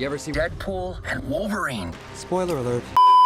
You ever see Deadpool and Wolverine? Spoiler alert.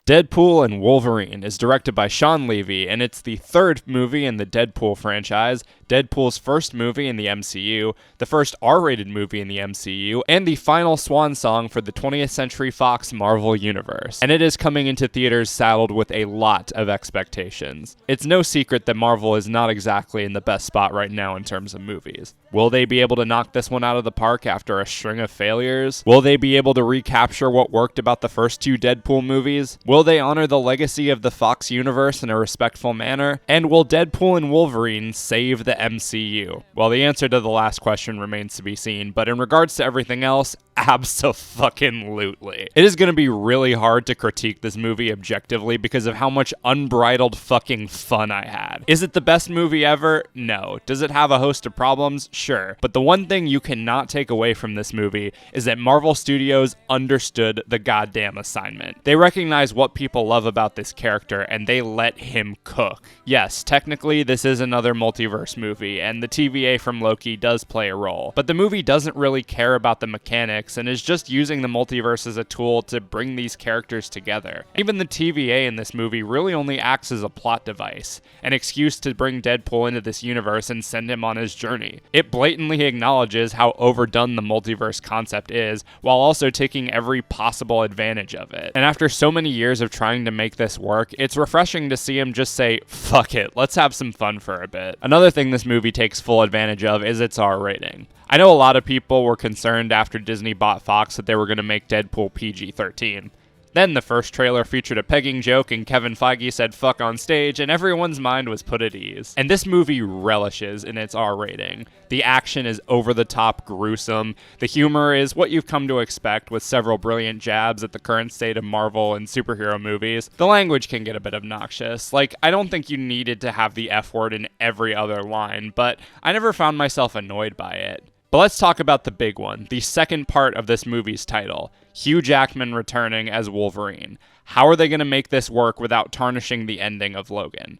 Deadpool and Wolverine is directed by Sean Levy, and it's the third movie in the Deadpool franchise, Deadpool's first movie in the MCU, the first R-rated movie in the MCU, and the final swan song for the 20th Century Fox Marvel Universe. And it is coming into theaters saddled with a lot of expectations. It's no secret that Marvel is not exactly in the best spot right now in terms of movies. Will they be able to knock this one out of the park after a string of failures? Will they be able to recapture what worked about the first two Deadpool movies? Will they honor the legacy of the Fox universe in a respectful manner? And will Deadpool and Wolverine save the MCU? Well, the answer to the last question remains to be seen, but in regards to everything else, abso-fucking-lutely. It is going to be really hard to critique this movie objectively because of how much unbridled fucking fun I had. Is it the best movie ever? No. Does it have a host of problems? Sure. But the one thing you cannot take away from this movie is that Marvel Studios understood the goddamn assignment. They recognize what people love about this character and they let him cook. Yes, technically this is another multiverse movie and the TVA from Loki does play a role, but the movie doesn't really care about the mechanics and is just using the multiverse as a tool to bring these characters together. Even the TVA in this movie really only acts as a plot device, an excuse to bring Deadpool into this universe and send him on his journey. It blatantly acknowledges how overdone the multiverse concept is, while also taking every possible advantage of it. And after so many years of trying to make this work, it's refreshing to see him just say, fuck it, let's have some fun for a bit. Another thing this movie takes full advantage of is its R rating. I know a lot of people were concerned after Disney bought Fox that they were going to make Deadpool PG-13. Then the first trailer featured a pegging joke and Kevin Feige said fuck on stage and everyone's mind was put at ease. And this movie relishes in its R rating. The action is over-the-top gruesome. The humor is what you've come to expect with several brilliant jabs at the current state of Marvel and superhero movies. The language can get a bit obnoxious. Like, I don't think you needed to have the F word in every other line, but I never found myself annoyed by it. But let's talk about the big one, the second part of this movie's title, Hugh Jackman returning as Wolverine. How are they going to make this work without tarnishing the ending of Logan?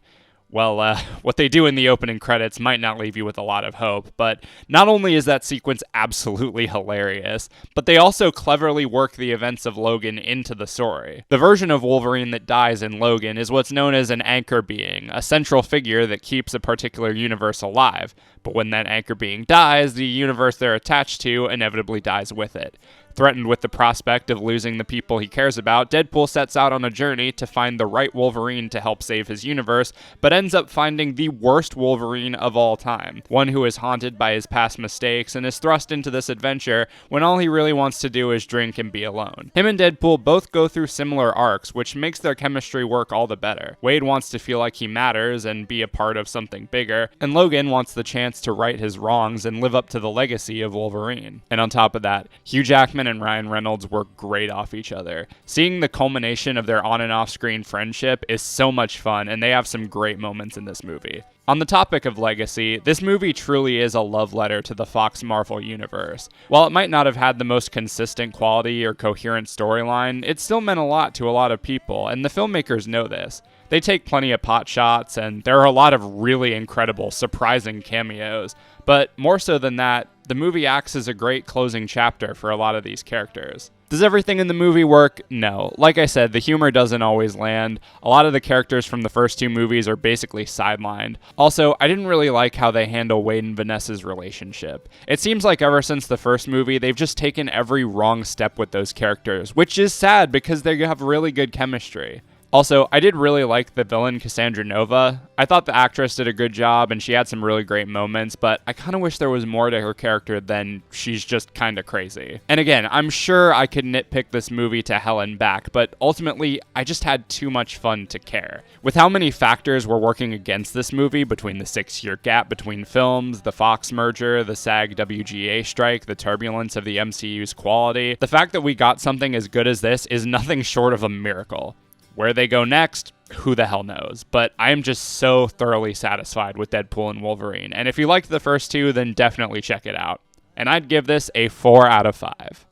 Well, what they do in the opening credits might not leave you with a lot of hope, but not only is that sequence absolutely hilarious, but they also cleverly work the events of Logan into the story. The version of Wolverine that dies in Logan is what's known as an anchor being, a central figure that keeps a particular universe alive, but when that anchor being dies, the universe they're attached to inevitably dies with it. Threatened with the prospect of losing the people he cares about, Deadpool sets out on a journey to find the right Wolverine to help save his universe, but ends up finding the worst Wolverine of all time, one who is haunted by his past mistakes and is thrust into this adventure when all he really wants to do is drink and be alone. Him and Deadpool both go through similar arcs, which makes their chemistry work all the better. Wade wants to feel like he matters and be a part of something bigger, and Logan wants the chance to right his wrongs and live up to the legacy of Wolverine. And on top of that, Hugh Jackman and Ryan Reynolds work great off each other. Seeing the culmination of their on and off screen friendship is so much fun, and they have some great moments in this movie. On the topic of legacy, this movie truly is a love letter to the Fox Marvel universe. While it might not have had the most consistent quality or coherent storyline, it still meant a lot to a lot of people, and the filmmakers know this. They take plenty of pot shots, and there are a lot of really incredible, surprising cameos. But more so than that, the movie acts as a great closing chapter for a lot of these characters. Does everything in the movie work? No. Like I said, the humor doesn't always land. A lot of the characters from the first two movies are basically sidelined. Also, I didn't really like how they handle Wade and Vanessa's relationship. It seems like ever since the first movie, they've just taken every wrong step with those characters, which is sad because they have really good chemistry. Also, I did really like the villain Cassandra Nova. I thought the actress did a good job and she had some really great moments, but I kind of wish there was more to her character than she's just kind of crazy. And again, I'm sure I could nitpick this movie to hell and back, but ultimately, I just had too much fun to care. With how many factors were working against this movie between the 6-year gap between films, the Fox merger, the SAG-WGA strike, the turbulence of the MCU's quality, the fact that we got something as good as this is nothing short of a miracle. Where they go next, who the hell knows? But I am just so thoroughly satisfied with Deadpool and Wolverine. And if you liked the first two, then definitely check it out. And I'd give this a 4 out of 5.